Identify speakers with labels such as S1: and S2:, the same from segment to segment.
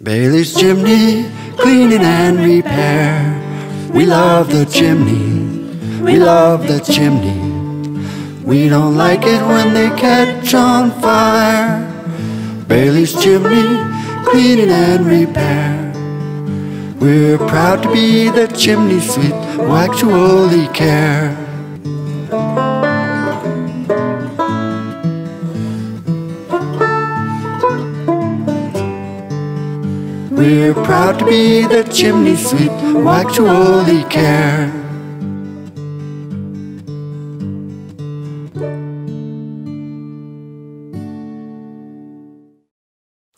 S1: Bailey's Chimney, cleaning and repair. We love the chimney, we love the chimney. We don't like it when they catch on fire. Bailey's Chimney, cleaning and repair. We're proud to be the chimney sweep who actually care. We're proud to be the chimney sweep who actually care.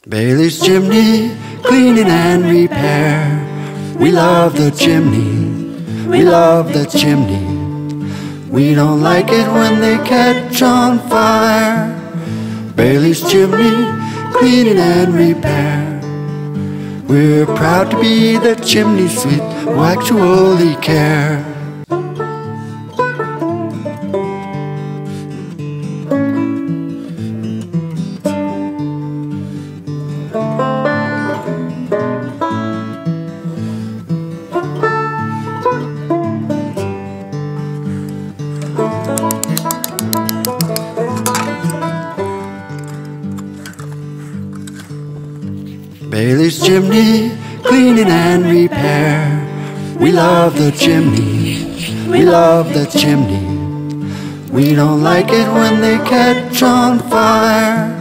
S1: Bailey's Chimney, cleaning and repair. We love the chimney, we love the chimney. We don't like it when they catch on fire. Bailey's Chimney, cleaning and repair. We're proud to be the chimney sweep who actually care. Bailey's Chimney, cleaning and repair. We love the chimney, we love the chimney. We don't like it when they catch on fire.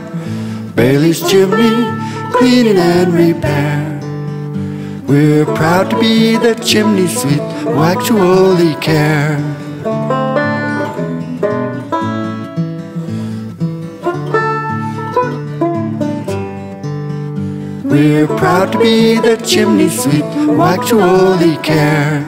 S1: Bailey's Chimney, cleaning and repair. We're proud to be the chimney sweep who actually care. We're proud to be the chimney sweep who actually care.